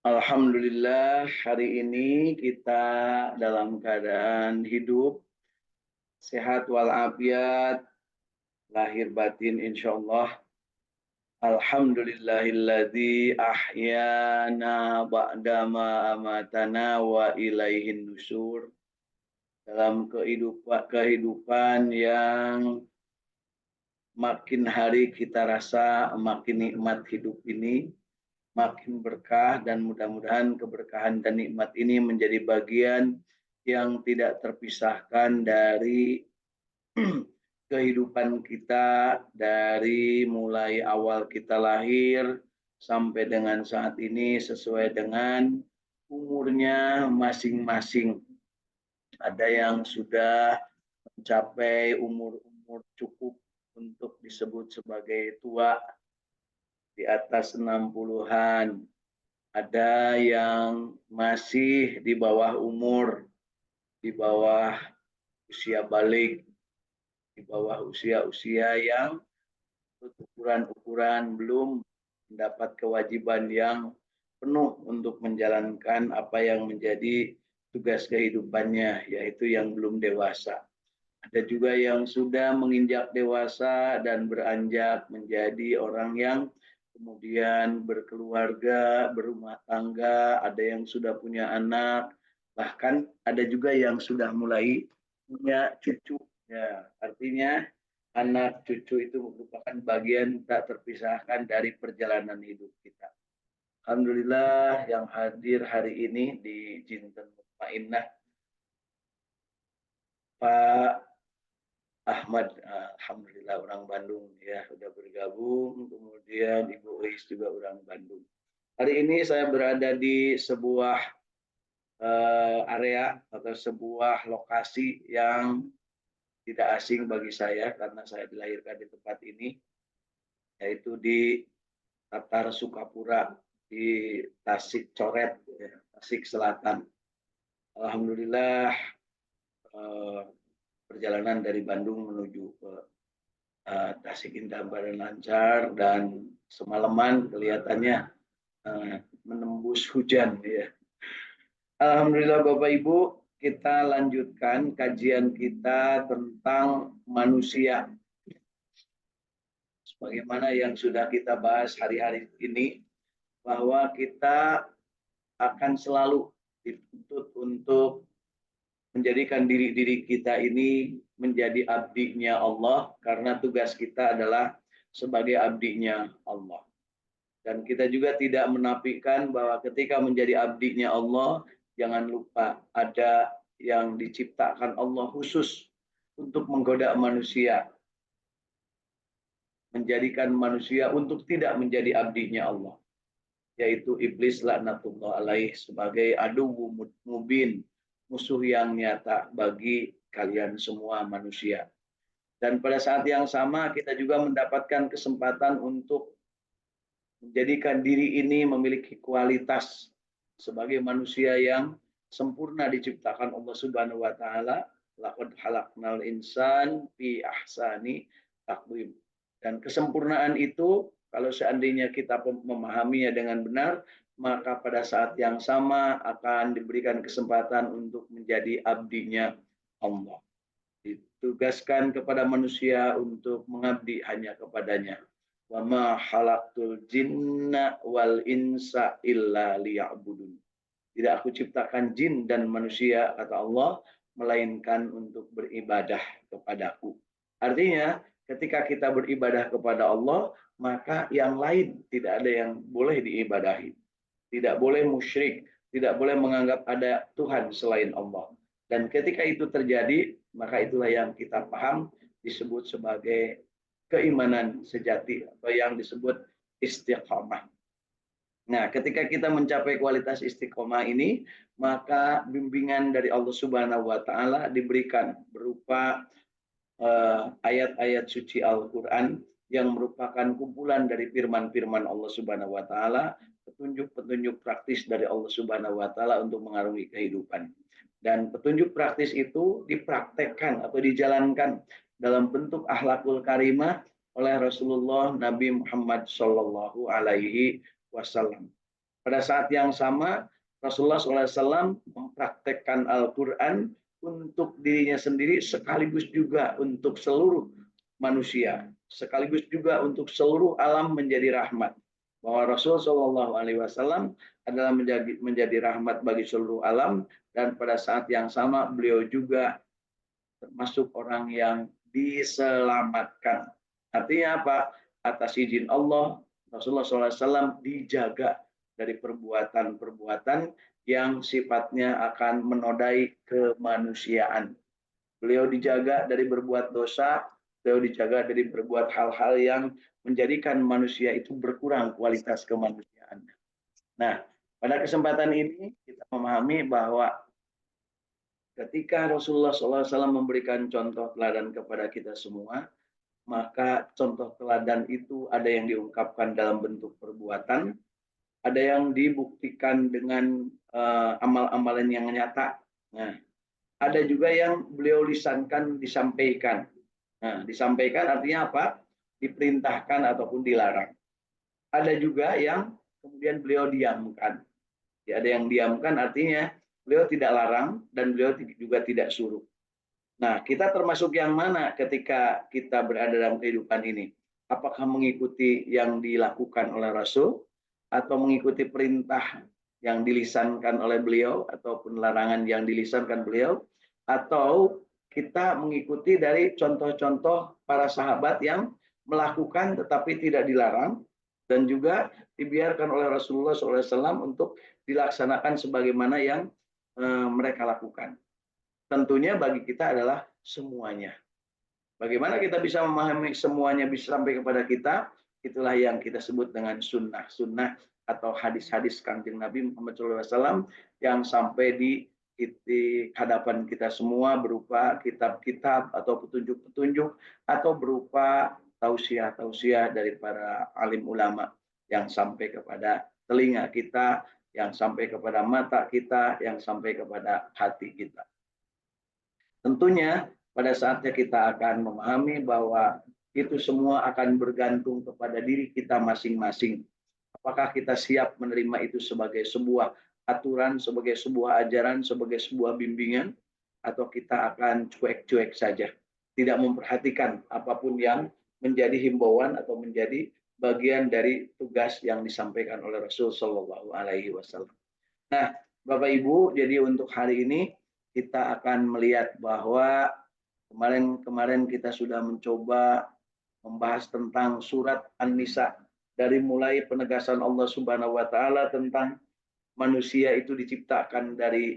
Alhamdulillah hari ini kita dalam keadaan hidup, sehat walafiat, lahir batin insyaallah. Alhamdulillahilladzi ahyana ba'dama amatana wa ilaihin nusur. Dalam kehidupan yang makin hari kita rasa makin nikmat hidup ini, makin berkah, dan mudah-mudahan keberkahan dan nikmat ini menjadi bagian yang tidak terpisahkan dari kehidupan kita dari mulai awal kita lahir sampai dengan saat ini sesuai dengan umurnya masing-masing. Ada yang sudah mencapai umur-umur cukup untuk disebut sebagai tua, di atas 60-an. Ada yang masih di bawah umur, di bawah usia balik, di bawah usia-usia yang ukuran-ukuran belum mendapat kewajiban yang penuh untuk menjalankan apa yang menjadi tugas kehidupannya, yaitu yang belum dewasa. Ada juga yang sudah menginjak dewasa dan beranjak menjadi orang yang kemudian berkeluarga, berumah tangga, ada yang sudah punya anak, bahkan ada juga yang sudah mulai punya cucu. Ya, artinya anak cucu itu merupakan bagian tak terpisahkan dari perjalanan hidup kita. Alhamdulillah yang hadir hari ini di Jinten Mutmainnah, Pak Ahmad, alhamdulillah orang Bandung ya, sudah bergabung. Kemudian Ibu Uis juga orang Bandung. Hari ini saya berada di sebuah area atau sebuah lokasi yang tidak asing bagi saya karena saya dilahirkan di tempat ini, yaitu di Tatar Sukapura di Tasik Coret, ya, Tasik Selatan. Alhamdulillah perjalanan dari Bandung menuju ke Tasik Indah lancar, dan semalaman kelihatannya menembus hujan. Ya. Alhamdulillah Bapak Ibu, kita lanjutkan kajian kita tentang manusia. Sebagaimana yang sudah kita bahas hari-hari ini, bahwa kita akan selalu dituntut untuk menjadikan diri-diri kita ini menjadi abdinya Allah, karena tugas kita adalah sebagai abdinya Allah. Dan kita juga tidak menafikan bahwa ketika menjadi abdinya Allah, jangan lupa ada yang diciptakan Allah khusus untuk menggoda manusia, menjadikan manusia untuk tidak menjadi abdinya Allah, yaitu iblis laknatullah alaih sebagai adu mubin, musuh yang nyata bagi kalian semua manusia. Dan pada saat yang sama kita juga mendapatkan kesempatan untuk menjadikan diri ini memiliki kualitas sebagai manusia yang sempurna diciptakan Allah Subhanahu wa taala. Laqad khalaqnal insan fi ahsani taqwim. Dan kesempurnaan itu kalau seandainya kita memahaminya dengan benar, maka pada saat yang sama akan diberikan kesempatan untuk menjadi abdinya Allah. Ditugaskan kepada manusia untuk mengabdi hanya kepadanya. Wa ma khalaqtul jinna wal insa illa liya'budun. Tidak aku ciptakan jin dan manusia, kata Allah, melainkan untuk beribadah kepadaku. Artinya, ketika kita beribadah kepada Allah, maka yang lain tidak ada yang boleh diibadahi. Tidak boleh musyrik, tidak boleh menganggap ada Tuhan selain Allah. Dan ketika itu terjadi, maka itulah yang kita paham disebut sebagai keimanan sejati atau yang disebut istiqomah. Nah, ketika kita mencapai kualitas istiqomah ini, maka bimbingan dari Allah Subhanahu wa taala diberikan berupa ayat-ayat suci Al-Qur'an yang merupakan kumpulan dari firman-firman Allah Subhanahu wa taala, petunjuk-petunjuk praktis dari Allah Subhanahu wa taala untuk mengarungi kehidupan. Dan petunjuk praktis itu dipraktekkan atau dijalankan dalam bentuk akhlakul karimah oleh Rasulullah Nabi Muhammad Shallallahu Alaihi Wasallam. Pada saat yang sama, Rasulullah SAW mempraktekkan Al-Quran untuk dirinya sendiri sekaligus juga untuk seluruh manusia, sekaligus juga untuk seluruh alam menjadi rahmat. Bahwa Rasul Shallallahu Alaihi Wasallam adalah menjadi rahmat bagi seluruh alam, dan pada saat yang sama beliau juga termasuk orang yang diselamatkan. Artinya apa? Atas izin Allah, Rasulullah SAW dijaga dari perbuatan-perbuatan yang sifatnya akan menodai kemanusiaan. Beliau dijaga dari berbuat dosa, beliau dijaga dari berbuat hal-hal yang menjadikan manusia itu berkurang kualitas kemanusiaannya. Nah, pada kesempatan ini kita memahami bahwa ketika Rasulullah SAW memberikan contoh teladan kepada kita semua, maka contoh teladan itu ada yang diungkapkan dalam bentuk perbuatan, ada yang dibuktikan dengan amal-amalan yang nyata. Nah, ada juga yang beliau lisankan, disampaikan. Nah, disampaikan artinya apa? Diperintahkan ataupun dilarang. Ada juga yang kemudian beliau diamkan. Ya, ada yang diamkan artinya beliau tidak larang dan beliau juga tidak suruh. Nah, kita termasuk yang mana ketika kita berada dalam kehidupan ini? Apakah mengikuti yang dilakukan oleh Rasul atau mengikuti perintah yang dilisankan oleh beliau ataupun larangan yang dilisankan beliau, atau kita mengikuti dari contoh-contoh para sahabat yang melakukan tetapi tidak dilarang dan juga dibiarkan oleh Rasulullah SAW untuk dilaksanakan sebagaimana yang mereka lakukan. Tentunya bagi kita adalah semuanya. Bagaimana kita bisa memahami semuanya bisa sampai kepada kita? Itulah yang kita sebut dengan sunnah-sunnah atau hadis-hadis Kanjeng Nabi Muhammad SAW yang sampai di hadapan kita semua berupa kitab-kitab atau petunjuk-petunjuk atau berupa tausiah-tausiah dari para alim ulama yang sampai kepada telinga kita, yang sampai kepada mata kita, yang sampai kepada hati kita. Tentunya pada saatnya kita akan memahami bahwa itu semua akan bergantung kepada diri kita masing-masing. Apakah kita siap menerima itu sebagai sebuah aturan, sebagai sebuah ajaran, sebagai sebuah bimbingan, atau kita akan cuek-cuek saja, tidak memperhatikan apapun yang menjadi himbauan atau menjadi bagian dari tugas yang disampaikan oleh Rasul Shallallahu Alaihi Wasallam. Nah, Bapak Ibu, jadi untuk hari ini kita akan melihat bahwa kemarin kita sudah mencoba membahas tentang surat An-Nisa, dari mulai penegasan Allah Subhanahu wa taala tentang manusia itu diciptakan dari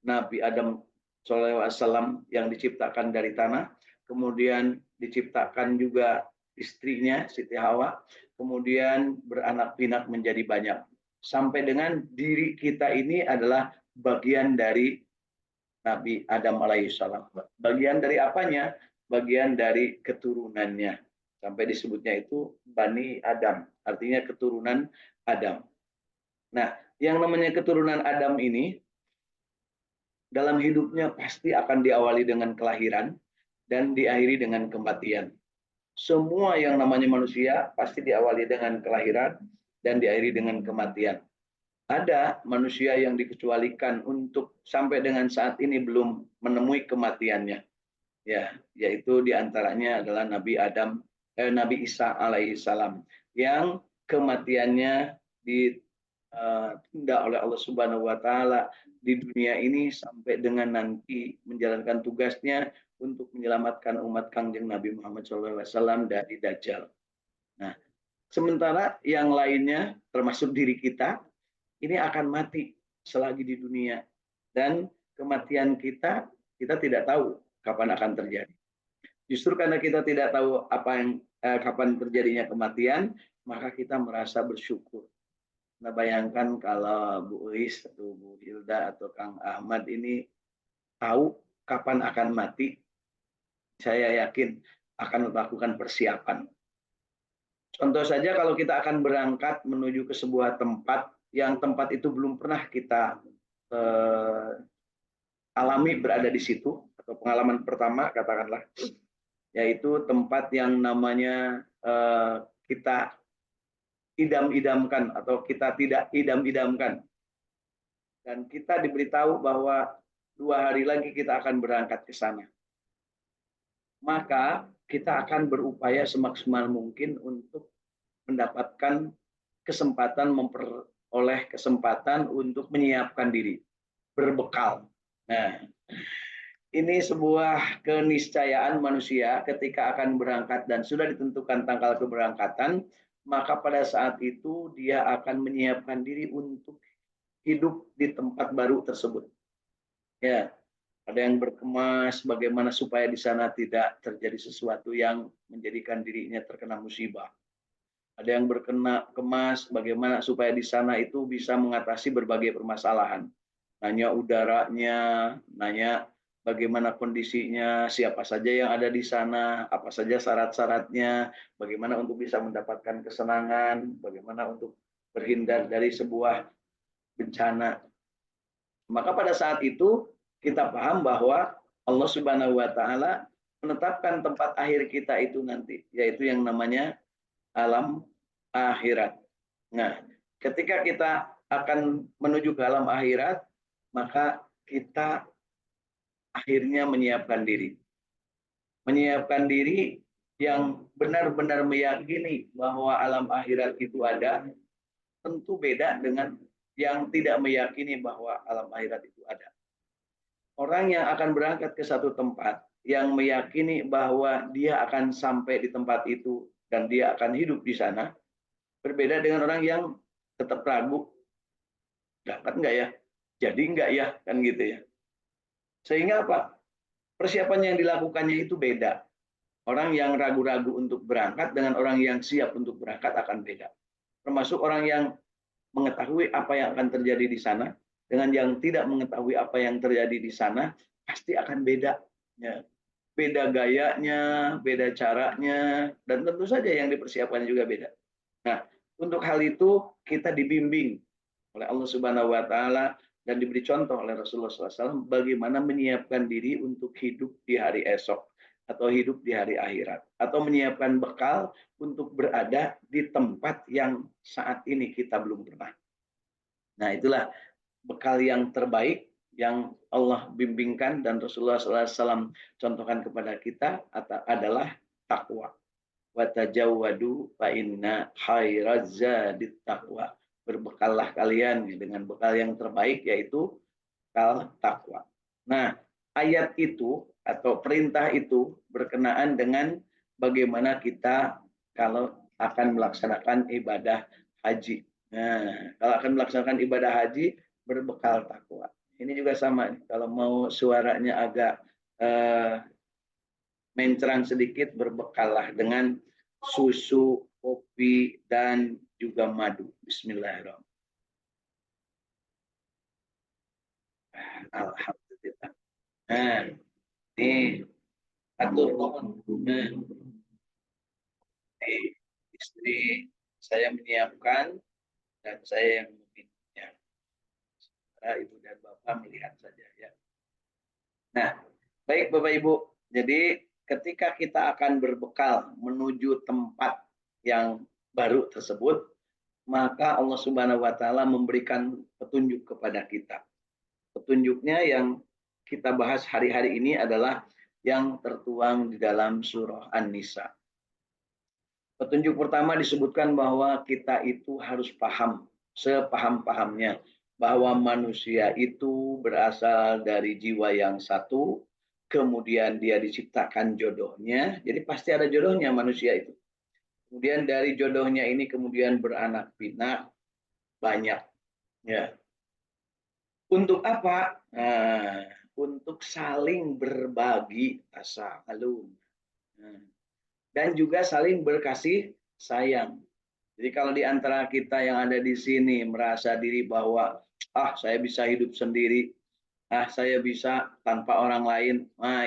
Nabi Adam SAW yang diciptakan dari tanah, kemudian diciptakan juga istrinya Siti Hawa, kemudian beranak pinak menjadi banyak. Sampai dengan diri kita ini adalah bagian dari Nabi Adam alaihissalam. Bagian dari apanya? Bagian dari keturunannya. Sampai disebutnya itu Bani Adam, artinya keturunan Adam. Nah, yang namanya keturunan Adam ini dalam hidupnya pasti akan diawali dengan kelahiran dan diakhiri dengan kematian. Semua yang namanya manusia pasti diawali dengan kelahiran dan diakhiri dengan kematian. Ada manusia yang dikecualikan untuk sampai dengan saat ini belum menemui kematiannya. Ya, yaitu diantaranya adalah Nabi Isa alaihissalam yang kematiannya ditunda oleh Allah Subhanahu wa taala di dunia ini sampai dengan nanti menjalankan tugasnya untuk menyelamatkan umat Kangjeng Nabi Muhammad SAW dari Dajjal. Nah, sementara yang lainnya termasuk diri kita ini akan mati selagi di dunia, dan kematian kita tidak tahu kapan akan terjadi. Justru karena kita tidak tahu kapan terjadinya kematian, maka kita merasa bersyukur. Nah, bayangkan kalau Bu Uis atau Bu Hilda atau Kang Ahmad ini tahu kapan akan mati, saya yakin akan melakukan persiapan. Contoh saja kalau kita akan berangkat menuju ke sebuah tempat yang tempat itu belum pernah kita alami berada di situ, atau pengalaman pertama katakanlah, yaitu tempat yang namanya kita idam-idamkan atau kita tidak idam-idamkan. Dan kita diberitahu bahwa 2 hari lagi kita akan berangkat ke sana. Maka kita akan berupaya semaksimal mungkin untuk mendapatkan kesempatan, memperoleh kesempatan untuk menyiapkan diri, berbekal. Nah, ini sebuah keniscayaan manusia ketika akan berangkat dan sudah ditentukan tanggal keberangkatan, maka pada saat itu dia akan menyiapkan diri untuk hidup di tempat baru tersebut. Ya, ada yang berkemas bagaimana supaya di sana tidak terjadi sesuatu yang menjadikan dirinya terkena musibah. Ada yang berkemas bagaimana supaya di sana itu bisa mengatasi berbagai permasalahan. Nanya udaranya, nanya bagaimana kondisinya, siapa saja yang ada di sana, apa saja syarat-syaratnya, bagaimana untuk bisa mendapatkan kesenangan, bagaimana untuk berhindar dari sebuah bencana. Maka pada saat itu kita paham bahwa Allah Subhanahu wa taala menetapkan tempat akhir kita itu nanti, yaitu yang namanya alam akhirat. Nah, ketika kita akan menuju ke alam akhirat, maka kita akhirnya menyiapkan diri. Menyiapkan diri yang benar-benar meyakini bahwa alam akhirat itu ada, tentu beda dengan yang tidak meyakini bahwa alam akhirat itu ada. Orang yang akan berangkat ke satu tempat, yang meyakini bahwa dia akan sampai di tempat itu dan dia akan hidup di sana, berbeda dengan orang yang tetap ragu, dapat enggak ya? Jadi enggak ya? Kan gitu ya. Sehingga apa? Persiapan yang dilakukannya itu beda. Orang yang ragu-ragu untuk berangkat dengan orang yang siap untuk berangkat akan beda. Termasuk orang yang mengetahui apa yang akan terjadi di sana dengan yang tidak mengetahui apa yang terjadi di sana pasti akan beda. Ya. Beda gayanya, beda caranya, dan tentu saja yang dipersiapkan juga beda. Nah, untuk hal itu kita dibimbing oleh Allah Subhanahu wa taala dan diberi contoh oleh Rasulullah SAW bagaimana menyiapkan diri untuk hidup di hari esok atau hidup di hari akhirat atau menyiapkan bekal untuk berada di tempat yang saat ini kita belum pernah. Nah, itulah bekal yang terbaik yang Allah bimbingkan dan Rasulullah SAW contohkan kepada kita adalah takwa. Watajawwadu fa inna khairaz zadit taqwa. Berbekallah kalian dengan bekal yang terbaik yaitu bekal takwa. Nah, ayat itu atau perintah itu berkenaan dengan bagaimana kita kalau akan melaksanakan ibadah haji. Nah, kalau akan melaksanakan ibadah haji berbekal takwa. Ini juga sama, kalau mau suaranya agak mencerang sedikit, berbekallah dengan susu, kopi, dan juga madu. Bismillahirrahmanirrahim. Alhamdulillah. Nah, ini atur nah, istri saya menyiapkan dan saya yang meminumnya. Ibu dan bapak melihat saja ya. Nah, baik Bapak Ibu. Jadi ketika kita akan berbekal menuju tempat yang baru tersebut, maka Allah Subhanahu wa taala memberikan petunjuk kepada kita. Petunjuknya yang kita bahas hari-hari ini adalah yang tertuang di dalam surah An-Nisa. Petunjuk pertama disebutkan bahwa kita itu harus paham, sepaham-pahamnya, bahwa manusia itu berasal dari jiwa yang satu, kemudian dia diciptakan jodohnya, jadi pasti ada jodohnya manusia itu. Kemudian dari jodohnya ini kemudian beranak pinak banyak. Ya. Untuk apa? Nah, untuk saling berbagi tasalum. Nah, dan juga saling berkasih sayang. Jadi kalau di antara kita yang ada di sini merasa diri bahwa saya bisa hidup sendiri, saya bisa tanpa orang lain,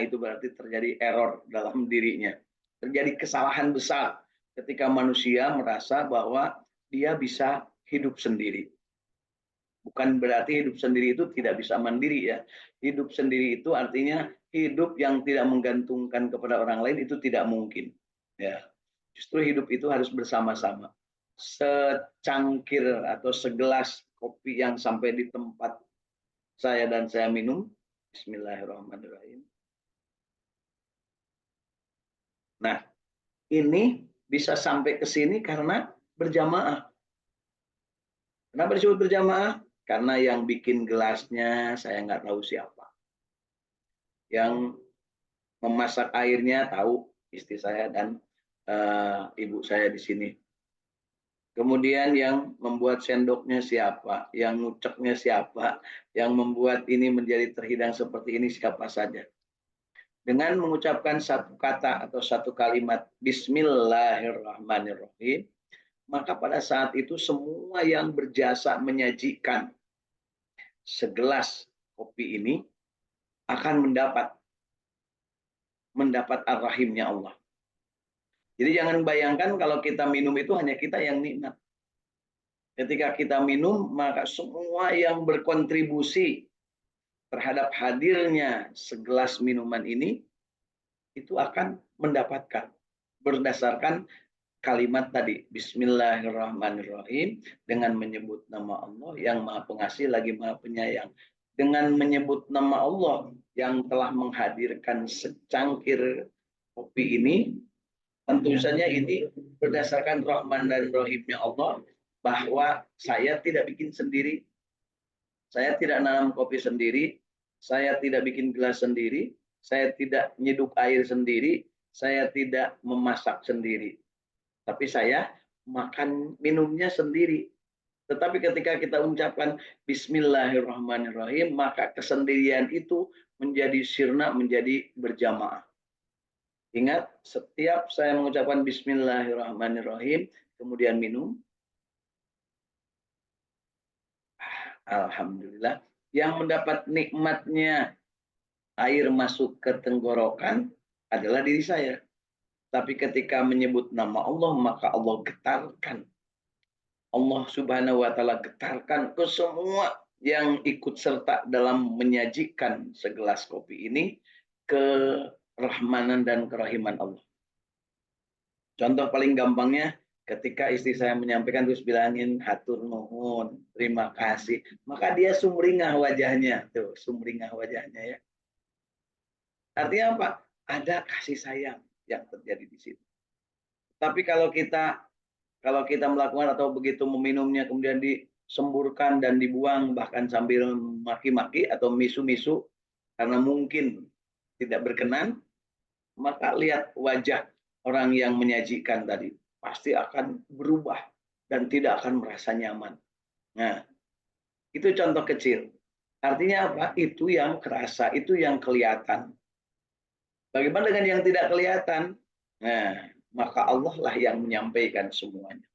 itu berarti terjadi error dalam dirinya. Terjadi kesalahan besar ketika manusia merasa bahwa dia bisa hidup sendiri. Bukan berarti hidup sendiri itu tidak bisa mandiri ya. Hidup sendiri itu artinya hidup yang tidak menggantungkan kepada orang lain itu tidak mungkin. Ya, justru hidup itu harus bersama-sama. secangkir atau segelas kopi yang sampai di tempat saya dan saya minum. Bismillahirrahmanirrahim. Nah, ini bisa sampai ke sini karena berjamaah. Kenapa disebut berjamaah? Karena yang bikin gelasnya saya nggak tahu siapa. Yang memasak airnya tahu istri saya dan ibu saya di sini. Kemudian yang membuat sendoknya siapa, yang nguceknya siapa, yang membuat ini menjadi terhidang seperti ini siapa saja. Dengan mengucapkan satu kata atau satu kalimat Bismillahirrahmanirrahim, maka pada saat itu semua yang berjasa menyajikan segelas kopi ini akan mendapat ar-rahimnya Allah. Jadi jangan bayangkan kalau kita minum itu hanya kita yang nikmat. Ketika kita minum, maka semua yang berkontribusi terhadap hadirnya segelas minuman ini, itu akan mendapatkan berdasarkan kalimat tadi. Bismillahirrahmanirrahim. Dengan menyebut nama Allah yang maha pengasih lagi maha penyayang. Dengan menyebut nama Allah yang telah menghadirkan secangkir kopi ini, tentu saja ini berdasarkan Rahman dan Rahimnya Allah, bahwa saya tidak bikin sendiri, saya tidak nanam kopi sendiri, saya tidak bikin gelas sendiri, saya tidak nyeduk air sendiri, saya tidak memasak sendiri. Tapi saya makan minumnya sendiri. Tetapi ketika kita ucapkan Bismillahirrahmanirrahim, maka kesendirian itu menjadi sirna, menjadi berjamaah. Ingat, setiap saya mengucapkan Bismillahirrahmanirrahim, kemudian minum, alhamdulillah, yang mendapat nikmatnya air masuk ke tenggorokan adalah diri saya. Tapi ketika menyebut nama Allah, maka Allah getarkan. Allah Subhanahu wa Ta'ala getarkan ke semua yang ikut serta dalam menyajikan segelas kopi ini kerahmanan dan kerahiman Allah. Contoh paling gampangnya, ketika istri saya menyampaikan terus bilangin hatur nuhun, terima kasih, maka dia sumringah wajahnya, tuh sumringah wajahnya ya. Artinya apa? Ada kasih sayang yang terjadi di situ. Tapi kalau kita melakukan atau begitu meminumnya kemudian disemburkan dan dibuang bahkan sambil maki-maki atau misu-misu karena mungkin tidak berkenan, maka lihat wajah orang yang menyajikan tadi pasti akan berubah dan tidak akan merasa nyaman. Nah, itu contoh kecil. Artinya apa? Itu yang kerasa, itu yang kelihatan. Bagaimana dengan yang tidak kelihatan? Nah, maka Allah lah yang menyampaikan semuanya.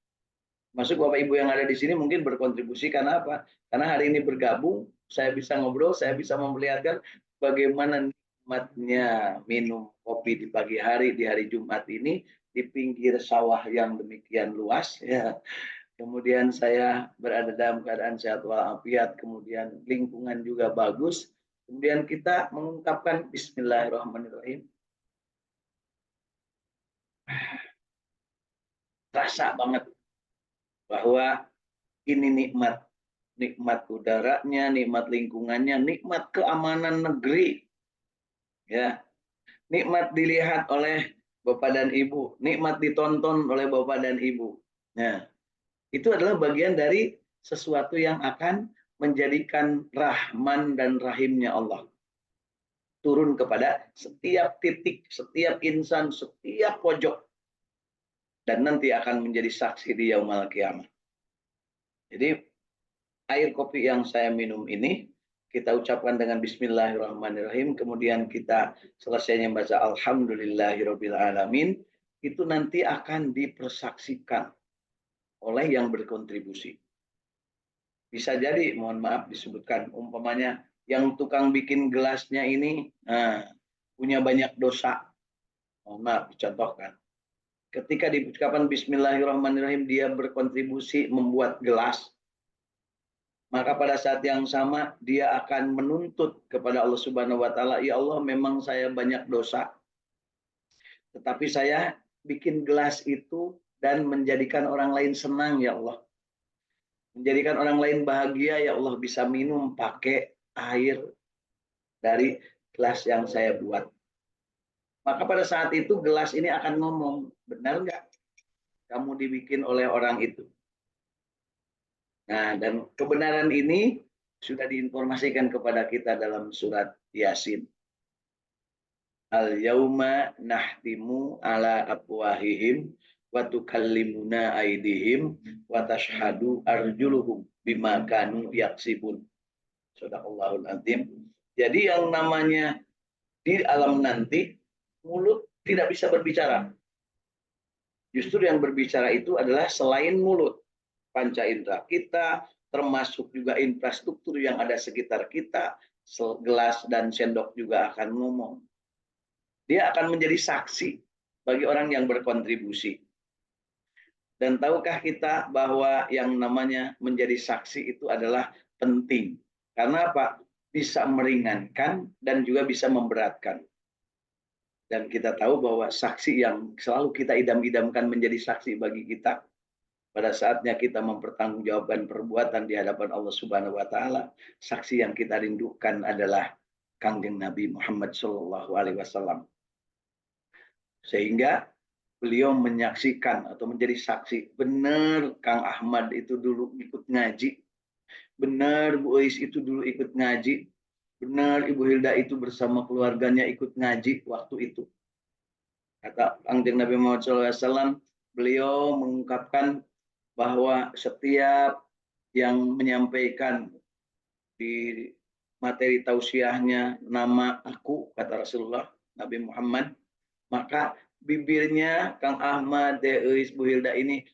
Masuk Bapak Ibu yang ada di sini mungkin berkontribusi karena apa? Karena hari ini bergabung, saya bisa ngobrol, saya bisa memperlihatkan bagaimana nikmatnya minum kopi di pagi hari, di hari Jumat ini, di pinggir sawah yang demikian luas. Ya. Kemudian saya berada dalam keadaan sehat walafiat, kemudian lingkungan juga bagus. Kemudian kita mengungkapkan Bismillahirrahmanirrahim. Terasa banget bahwa ini nikmat. Nikmat udaranya, nikmat lingkungannya, nikmat keamanan negeri. Ya. Nikmat dilihat oleh Bapak dan Ibu, nikmat ditonton oleh Bapak dan Ibu. Nah, itu adalah bagian dari sesuatu yang akan menjadikan rahman dan rahimnya Allah turun kepada setiap titik, setiap insan, setiap pojok, dan nanti akan menjadi saksi di yaumul qiyamah. Jadi air kopi yang saya minum ini kita ucapkan dengan Bismillahirrahmanirrahim, kemudian kita selesainya membaca Alhamdulillahirabbil alamin, itu nanti akan dipersaksikan oleh yang berkontribusi. Bisa jadi, mohon maaf disebutkan, umpamanya yang tukang bikin gelasnya ini punya banyak dosa. Mohon maaf dicontohkan. Ketika diucapkan Bismillahirrahmanirrahim, dia berkontribusi membuat gelas. Maka pada saat yang sama, dia akan menuntut kepada Allah Subhanahu wa Ta'ala, ya Allah, memang saya banyak dosa. Tetapi saya bikin gelas itu dan menjadikan orang lain senang ya Allah. Menjadikan orang lain bahagia ya Allah, bisa minum pakai air dari gelas yang saya buat. Maka pada saat itu gelas ini akan ngomong, benar nggak kamu dibikin oleh orang itu? Nah, dan kebenaran ini sudah diinformasikan kepada kita dalam surat Yasin. Al yauma nahtimu ala afwahihim wa tukallimuna aydihim wa tashhadu arjuluhum bima kanu yaksibun. Shadaqallahul azim. Jadi yang namanya di alam nanti mulut tidak bisa berbicara. Justru yang berbicara itu adalah selain mulut, panca indera kita, termasuk juga infrastruktur yang ada sekitar kita, gelas dan sendok juga akan ngomong. Dia akan menjadi saksi bagi orang yang berkontribusi. Dan tahukah kita bahwa yang namanya menjadi saksi itu adalah penting. Karena apa? Bisa meringankan dan juga bisa memberatkan. Dan kita tahu bahwa saksi yang selalu kita idam-idamkan menjadi saksi bagi kita, pada saatnya kita mempertanggungjawabkan perbuatan di hadapan Allah Subhanahu wa taala, saksi yang kita rindukan adalah Kangjeng Nabi Muhammad sallallahu alaihi wasallam. Sehingga beliau menyaksikan atau menjadi saksi, benar Kang Ahmad itu dulu ikut ngaji, benar Bu Ois itu dulu ikut ngaji, benar Ibu Hilda itu bersama keluarganya ikut ngaji waktu itu. Kata Kangjeng Nabi Muhammad SAW, beliau mengungkapkan bahwa setiap yang menyampaikan di materi tausiahnya nama aku, kata Rasulullah Nabi Muhammad, maka bibirnya Kang Ahmad, Deis, Bu Hilda ini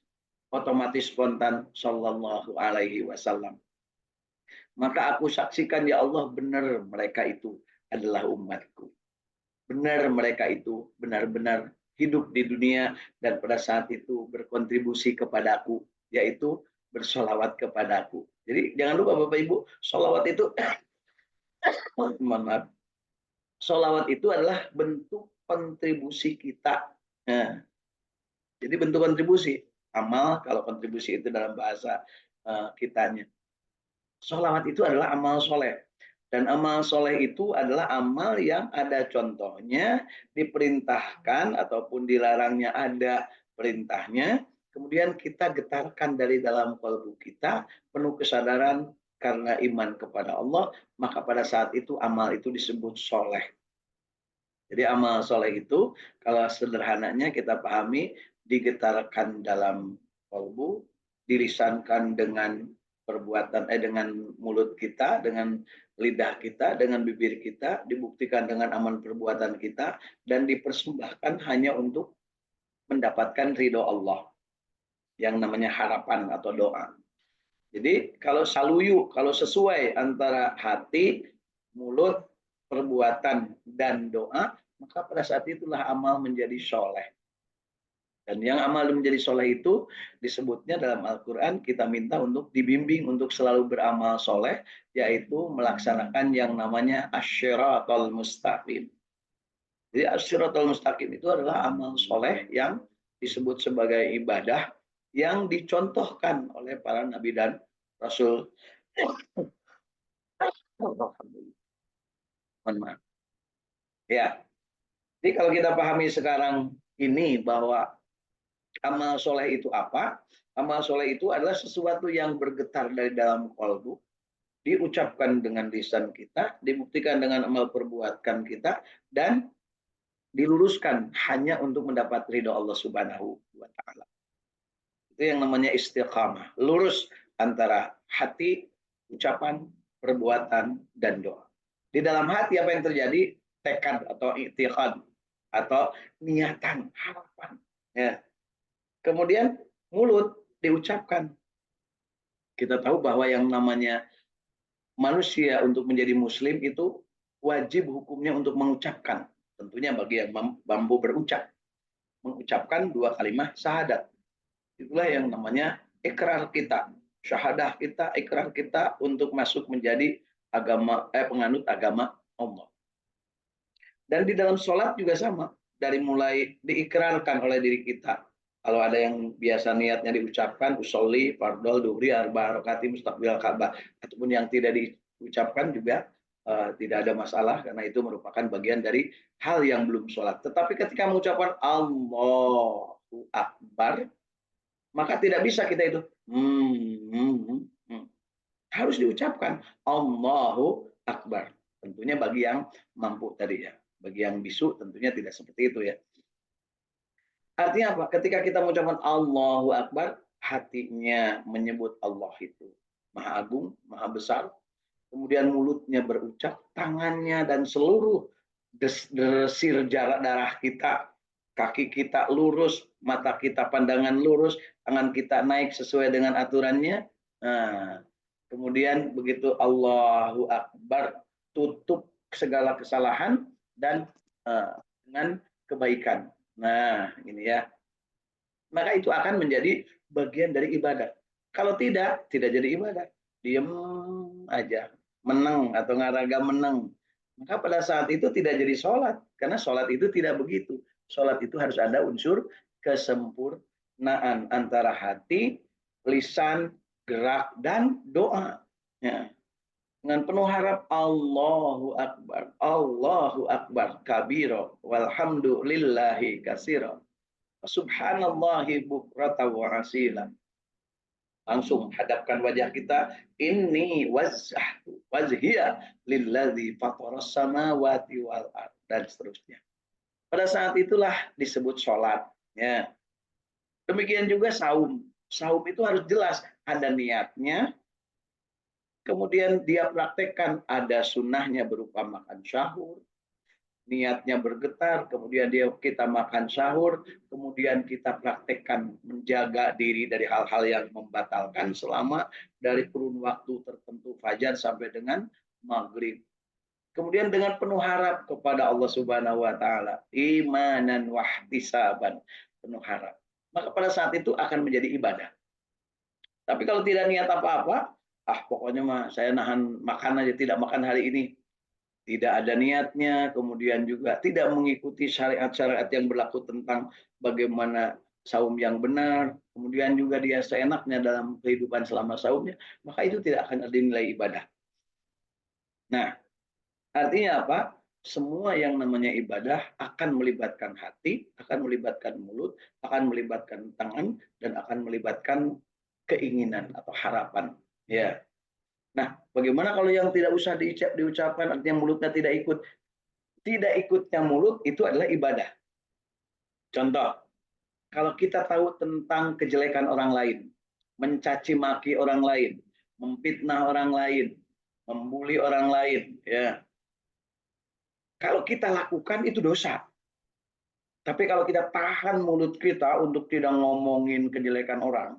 otomatis spontan sallallahu alaihi wasallam. Maka aku saksikan ya Allah, benar mereka itu adalah umatku. Benar mereka itu benar-benar hidup di dunia dan pada saat itu berkontribusi kepadaku, yaitu bersolawat kepadaku. Jadi jangan lupa Bapak Ibu, solawat itu maaf, solawat itu adalah bentuk kontribusi kita. Nah, jadi bentuk kontribusi. Amal, kalau kontribusi itu dalam bahasa kitanya. Solawat itu adalah amal soleh. Dan amal soleh itu adalah amal yang ada contohnya, diperintahkan ataupun dilarangnya ada perintahnya. Kemudian kita getarkan dari dalam kalbu kita, penuh kesadaran karena iman kepada Allah, maka pada saat itu amal itu disebut soleh. Jadi amal soleh itu kalau sederhananya kita pahami, digetarkan dalam kalbu, dilisankan dengan perbuatan dengan mulut kita, dengan lidah kita, dengan bibir kita, dibuktikan dengan amal perbuatan kita, dan dipersembahkan hanya untuk mendapatkan ridho Allah yang namanya harapan atau doa. Jadi kalau saluyu, kalau sesuai antara hati, mulut, perbuatan, dan doa, maka pada saat itulah amal menjadi soleh. Dan yang amal menjadi soleh itu disebutnya dalam Al-Quran, kita minta untuk dibimbing untuk selalu beramal soleh, yaitu melaksanakan yang namanya asyiratul mustaqim. Jadi asyiratul mustaqim itu adalah amal soleh yang disebut sebagai ibadah yang dicontohkan oleh para nabi dan rasul. Mohon maaf. Ya, jadi kalau kita pahami sekarang ini bahwa amal soleh itu apa? Amal soleh itu adalah sesuatu yang bergetar dari dalam kalbu, diucapkan dengan lisan kita, dibuktikan dengan amal perbuatan kita, dan diluruskan hanya untuk mendapat ridho Allah Subhanahu wa taala. Itu yang namanya istiqamah, lurus antara hati, ucapan, perbuatan, dan doa. Di dalam hati apa yang terjadi? Tekad atau i'tiqad atau niatan, harapan. Ya. Kemudian mulut diucapkan. Kita tahu bahwa yang namanya manusia untuk menjadi muslim itu wajib hukumnya untuk mengucapkan. Tentunya bagi yang mampu berucap. Mengucapkan 2 kalimat syahadat. Itulah yang namanya ikrar kita. Syahadah kita, ikrar kita untuk masuk menjadi penganut agama Allah. Dan di dalam sholat juga sama. Dari mulai diikrarkan oleh diri kita. Kalau ada yang biasa niatnya diucapkan, usolli, fardol, duhri, arba, rakaati, mustaqbil Ka'bah, ataupun yang tidak diucapkan juga tidak ada masalah karena itu merupakan bagian dari hal yang belum sholat. Tetapi ketika mengucapkan Allahu Akbar, maka tidak bisa kita itu harus diucapkan Allahu Akbar. Tentunya bagi yang mampu tadi ya. Bagi yang bisu tentunya tidak seperti itu ya. Artinya apa? Ketika kita mengucapkan Allahu Akbar, hatinya menyebut Allah itu Maha Agung, Maha Besar. Kemudian mulutnya berucap, tangannya dan seluruh desir jarak darah kita, kaki kita lurus, mata kita pandangan lurus, tangan kita naik sesuai dengan aturannya. Nah, kemudian begitu Allahu Akbar, tutup segala kesalahan dan dengan kebaikan. Nah, ini ya. Maka itu akan menjadi bagian dari ibadah. Kalau tidak jadi ibadah. Diam aja, meneng atau ngaraga meneng. Maka pada saat itu tidak jadi sholat. Karena sholat itu tidak begitu. Sholat itu harus ada unsur kesempurnaan antara hati, lisan, gerak, dan doa. Ya. Dengan penuh harap Allahu Akbar kabiro, walhamdulillahi kasiro. Subhanallahi bukrata wa asila. Langsung hadapkan wajah kita. Inni wajhahtu wajhiya lilladzi fataras samawati wal ard, dan seterusnya. Pada saat itulah disebut sholat. Ya. Demikian juga saum. Saum itu harus jelas ada niatnya. Kemudian dia praktekkan ada sunnahnya berupa makan syahur, niatnya bergetar, kemudian kita makan sahur, kemudian kita praktekkan menjaga diri dari hal-hal yang membatalkan selama dari kurun waktu tertentu fajar sampai dengan maghrib. Kemudian dengan penuh harap kepada Allah Subhanahu wa taala, imanan wahtisaban, penuh harap. Maka pada saat itu akan menjadi ibadah. Tapi kalau tidak niat apa-apa, pokoknya mah saya nahan makan aja, tidak makan hari ini, tidak ada niatnya, kemudian juga tidak mengikuti syariat-syariat yang berlaku tentang bagaimana saum yang benar, kemudian juga dia seenaknya dalam kehidupan selama saumnya, maka itu tidak akan dinilai ibadah. Nah, artinya apa? Semua yang namanya ibadah akan melibatkan hati, akan melibatkan mulut, akan melibatkan tangan, dan akan melibatkan keinginan atau harapan. Ya. Nah, bagaimana kalau yang tidak usah diucapkan, artinya mulutnya tidak ikut? Tidak ikutnya mulut itu adalah ibadah. Contoh, kalau kita tahu tentang kejelekan orang lain, mencaci maki orang lain, memfitnah orang lain, membuli orang lain, ya. Kalau kita lakukan itu dosa. Tapi kalau kita tahan mulut kita untuk tidak ngomongin kejelekan orang,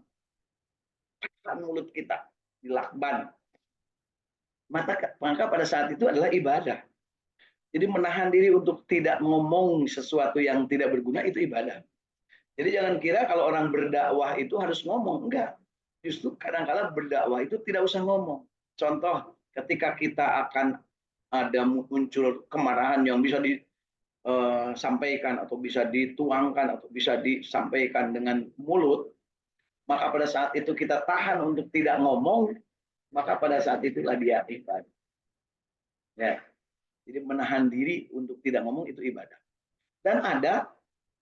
tahan mulut kita, dilakban, maka pada saat itu adalah ibadah. Jadi menahan diri untuk tidak ngomong sesuatu yang tidak berguna itu ibadah. Jadi jangan kira kalau orang berdakwah itu harus ngomong. Enggak. Justru kadang-kadang berdakwah itu tidak usah ngomong. Contoh, ketika kita akan ada muncul kemarahan yang bisa disampaikan atau bisa dituangkan atau bisa disampaikan dengan mulut, maka pada saat itu kita tahan untuk tidak ngomong, maka pada saat itulah dia ibadah. Ya. Jadi menahan diri untuk tidak ngomong itu ibadah. Dan ada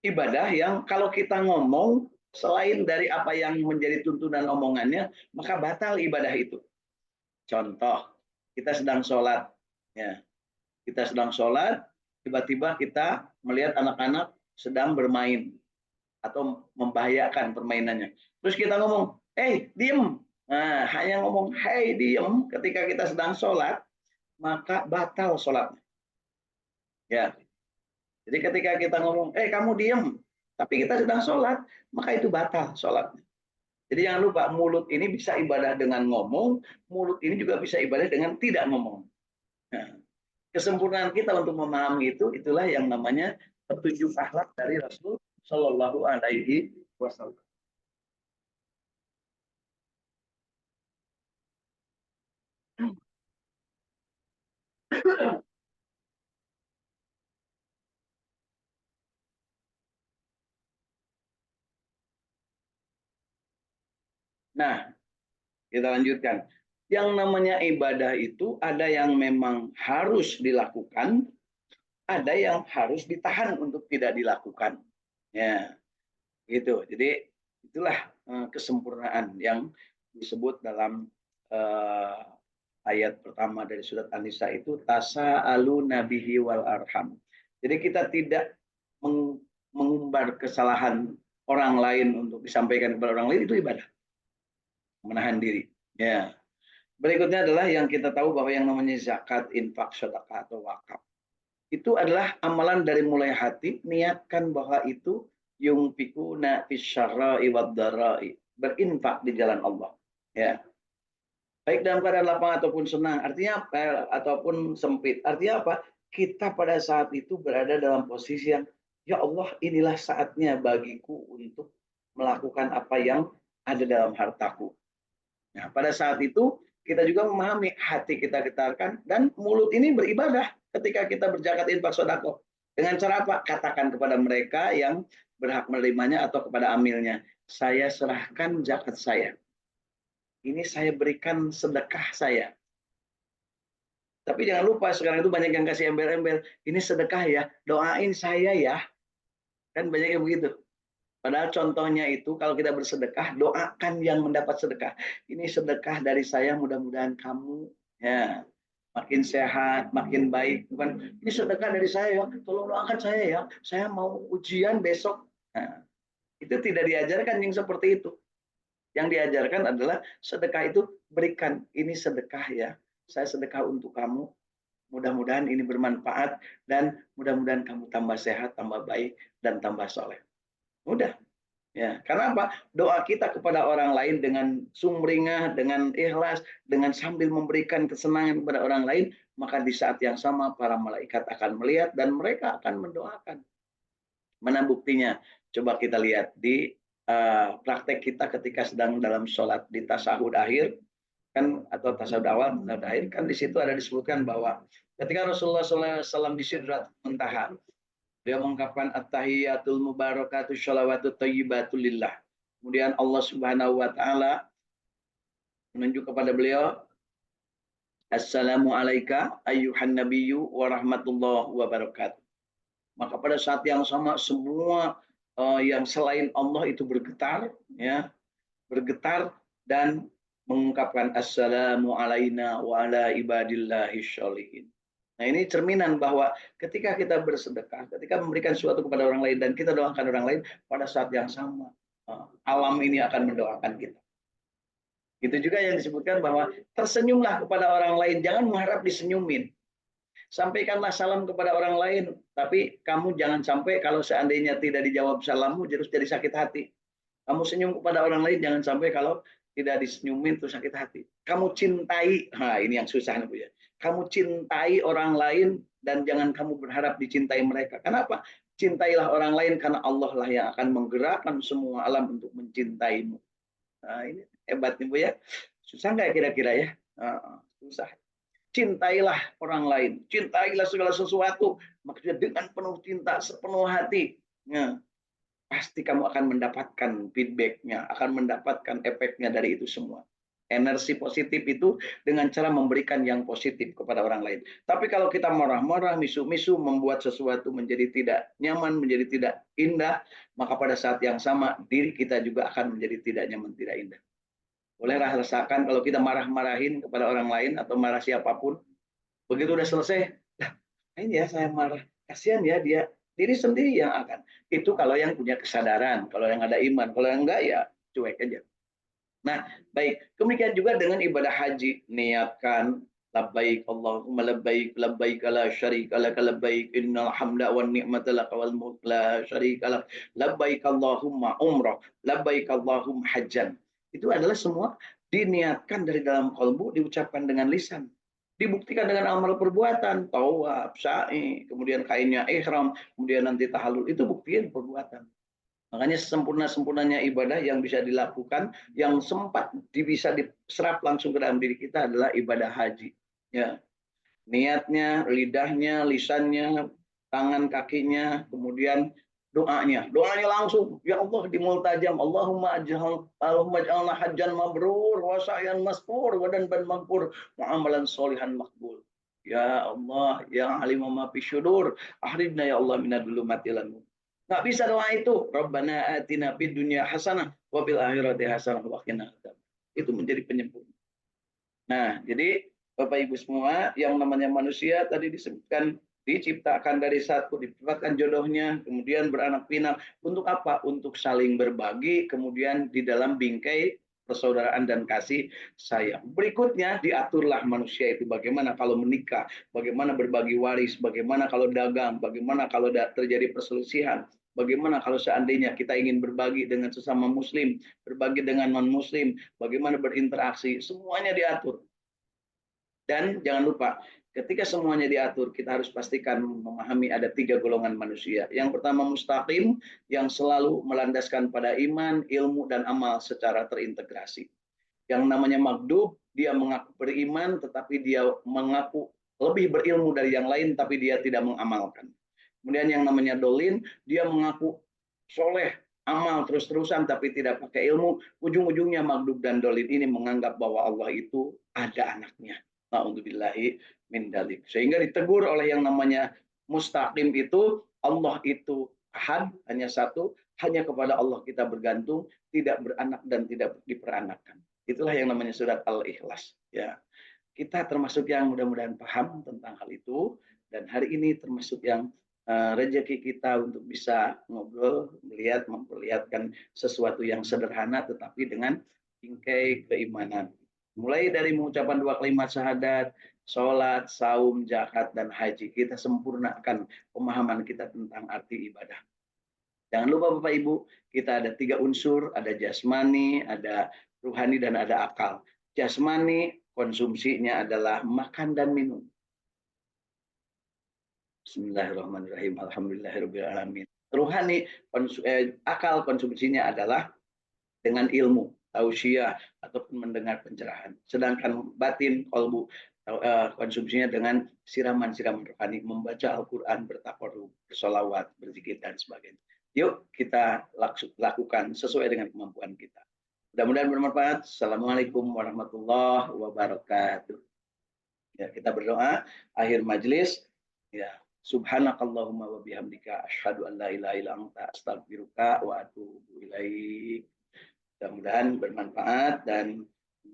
ibadah yang kalau kita ngomong selain dari apa yang menjadi tuntunan omongannya, maka batal ibadah itu. Contoh, kita sedang sholat, ya, kita sedang sholat, tiba-tiba kita melihat anak-anak sedang bermain atau membahayakan permainannya. Terus kita ngomong, diem. Nah, hanya ngomong, diem, ketika kita sedang sholat, maka batal sholatnya. Ya, jadi ketika kita ngomong, kamu diem, tapi kita sedang sholat, maka itu batal sholatnya. Jadi jangan lupa, mulut ini bisa ibadah dengan ngomong, mulut ini juga bisa ibadah dengan tidak ngomong. Nah, kesempurnaan kita untuk memahami itu, itulah yang namanya petunjuk akhlak dari Rasul Shallallahu Alaihi Wasallam. Nah, kita lanjutkan. Yang namanya ibadah itu ada yang memang harus dilakukan, ada yang harus ditahan untuk tidak dilakukan. Ya, gitu. Jadi itulah kesempurnaan yang disebut dalam eh, ayat pertama dari surat An-Nisa itu tasa'alu nabihi wal arham. Jadi kita tidak mengumbar kesalahan orang lain untuk disampaikan kepada orang lain, itu ibadah. Menahan diri. Ya. Berikutnya adalah yang kita tahu bahwa yang namanya zakat, infak, sedekah atau wakaf. Itu adalah amalan dari mulai hati, niatkan bahwa itu yungfikuna fisyarra'i wad-dara'i, berinfak di jalan Allah. Ya. Baik dalam keadaan lapang ataupun senang, artinya apa? Ataupun sempit. Artinya apa? Kita pada saat itu berada dalam posisi yang, ya Allah, inilah saatnya bagiku untuk melakukan apa yang ada dalam hartaku. Nah, pada saat itu kita juga memahami hati kita getarkan dan mulut ini beribadah ketika kita berzakat infak sedekah. Dengan cara apa? Katakan kepada mereka yang berhak menerimanya atau kepada amilnya, saya serahkan zakat saya. Ini saya berikan sedekah saya. Tapi jangan lupa sekarang itu banyak yang kasih embel-embel, ini sedekah ya, doain saya ya. Kan banyak yang begitu. Padahal contohnya itu kalau kita bersedekah, doakan yang mendapat sedekah. Ini sedekah dari saya, mudah-mudahan kamu ya makin sehat, makin baik. Bukan ini sedekah dari saya ya, tolong doakan saya ya. Saya mau ujian besok. Nah, itu tidak diajarkan yang seperti itu. Yang diajarkan adalah sedekah itu berikan. Ini sedekah ya. Saya sedekah untuk kamu. Mudah-mudahan ini bermanfaat dan mudah-mudahan kamu tambah sehat, tambah baik dan tambah soleh. Mudah. Ya, karena apa? Doa kita kepada orang lain dengan sumringah, dengan ikhlas, dengan sambil memberikan kesenangan kepada orang lain, maka di saat yang sama para malaikat akan melihat dan mereka akan mendoakan. Mana buktinya? Coba kita lihat di praktek kita ketika sedang dalam sholat di tasahud akhir, kan atau tasawuf awal, tasawuf akhir, kan di situ ada disebutkan bahwa ketika Rasulullah SAW di Sidrat Muntaha, dia mengungkapkan at-tahiyatul mubarakatuh sholawatu thayyibatul lillah. Kemudian Allah Subhanahu wa taala menunjuk kepada beliau, Assalamu alayka ayyuhan nabiyyu wa rahmatullahi wa barakatuh. Maka pada saat yang sama semua yang selain Allah itu bergetar, ya, bergetar dan mengungkapkan assalamu alayna wa ala ibadillahi sholihin. Nah, ini cerminan bahwa ketika kita bersedekah, ketika memberikan sesuatu kepada orang lain dan kita doakan orang lain, pada saat yang sama alam ini akan mendoakan kita. Itu juga yang disebutkan bahwa tersenyumlah kepada orang lain, jangan mengharap disenyumin. Sampaikanlah salam kepada orang lain, tapi kamu jangan sampai kalau seandainya tidak dijawab salammu terus jadi sakit hati. Kamu senyum kepada orang lain, jangan sampai kalau tidak disenyumin terus sakit hati. Kamu cintai, nah ini yang susah Bu ya. Kamu cintai orang lain dan jangan kamu berharap dicintai mereka. Kenapa? Cintailah orang lain karena Allah lah yang akan menggerakkan semua alam untuk mencintaimu. Nah, ini hebat nih Bu ya. Susah nggak kira-kira ya? Susah. Cintailah orang lain, cintailah segala sesuatu, maksudnya dengan penuh cinta, sepenuh hati. Nah, pasti kamu akan mendapatkan feedbacknya, akan mendapatkan efeknya dari itu semua. Energi positif itu dengan cara memberikan yang positif kepada orang lain. Tapi kalau kita marah-marah, misu-misu, membuat sesuatu menjadi tidak nyaman, menjadi tidak indah, maka pada saat yang sama diri kita juga akan menjadi tidak nyaman, tidak indah. Boleh rasakan kalau kita marah-marahin kepada orang lain atau marah siapapun, begitu udah selesai, nah, ini ya saya marah, kasihan ya dia, diri sendiri yang akan. Itu kalau yang punya kesadaran, kalau yang ada iman, kalau yang enggak ya cuek aja. Nah, baik. Demikian juga dengan ibadah haji, niatkan labbaik Allahumma labbaik labbaik la syarika lak labbaik innal hamda wan ni'mata lak wal mulk la syarika lak labbaik Allahumma umrah labbaik Allahumma hajjan. Itu adalah semua diniatkan dari dalam kalbu, diucapkan dengan lisan, dibuktikan dengan amal perbuatan, tawaf, sa'i, kemudian kainnya ihram, kemudian nanti tahallul, itu buktinya perbuatan. Makanya sempurna-sempurnanya ibadah yang bisa dilakukan, yang sempat bisa diserap langsung ke dalam diri kita adalah ibadah haji. Ya, niatnya, lidahnya, lisannya, tangan kakinya, kemudian Doanya langsung, ya Allah di multajam, Allahumma ij'alna hajjan mabrur wa sa'yan masfur wa danban maghfur wa amalan solihan makbul. Ya Allah, ya alim ma fi syudur, akhrijna ya Allah minadz dzulumati ilan nur. Nggak bisa doa itu. Rabbana atina fid dunya hasanah wa fil akhirati hasanah wa qina adzabannar. Itu menjadi penyempurna. Nah, jadi Bapak Ibu semua, yang namanya manusia tadi disebutkan diciptakan dari satu, diciptakan jodohnya, kemudian beranak pinak. Untuk apa? Untuk saling berbagi, kemudian di dalam bingkai persaudaraan dan kasih sayang. Berikutnya diaturlah manusia itu bagaimana kalau menikah, bagaimana berbagi waris, bagaimana kalau dagang, bagaimana kalau terjadi perselisihan, bagaimana kalau seandainya kita ingin berbagi dengan sesama muslim, berbagi dengan non-muslim, bagaimana berinteraksi, semuanya diatur. Dan jangan lupa, ketika semuanya diatur, kita harus pastikan memahami ada 3 golongan manusia. Yang pertama mustaqim, yang selalu melandaskan pada iman, ilmu, dan amal secara terintegrasi. Yang namanya maghdub, dia mengaku beriman, tetapi dia mengaku lebih berilmu dari yang lain, tapi dia tidak mengamalkan. Kemudian yang namanya dolin, dia mengaku soleh, amal terus-terusan, tapi tidak pakai ilmu. Ujung-ujungnya maghdub dan dolin ini menganggap bahwa Allah itu ada anaknya. Na'udzubillahi min dalik. Sehingga ditegur oleh yang namanya mustaqim itu, Allah itu ahad, hanya satu, hanya kepada Allah kita bergantung, tidak beranak dan tidak diperanakan. Itulah yang namanya surat Al-Ikhlas. Ya, kita termasuk yang mudah-mudahan paham tentang hal itu, dan hari ini termasuk yang rezeki kita untuk bisa ngobrol, melihat, memperlihatkan sesuatu yang sederhana tetapi dengan bingkai keimanan. Mulai dari mengucapkan 2 kalimat syahadat, sholat, saum, zakat, dan haji. Kita sempurnakan pemahaman kita tentang arti ibadah. Jangan lupa Bapak Ibu, kita ada 3 unsur, ada jasmani, ada ruhani, dan ada akal. Jasmani, konsumsinya adalah makan dan minum. Bismillahirrahmanirrahim. Alhamdulillahirrahmanirrahim. Ruhani, akal konsumsinya adalah dengan ilmu, tausiah, ataupun mendengar pencerahan. Sedangkan batin, kolbu, konsumsinya dengan siraman-siraman rohani, membaca Al-Quran, bertakarruf, bersolawat, berzikir, dan sebagainya. Yuk kita lakukan sesuai dengan kemampuan kita. Mudah-mudahan bermanfaat. Assalamualaikum warahmatullahi wabarakatuh. Ya, kita berdoa akhir majelis. Ya, subhanakallahumma wa bihamdika asyhadu an la ilaha illa anta astaghfiruka wa atubu ilaik. Mudah-mudahan bermanfaat dan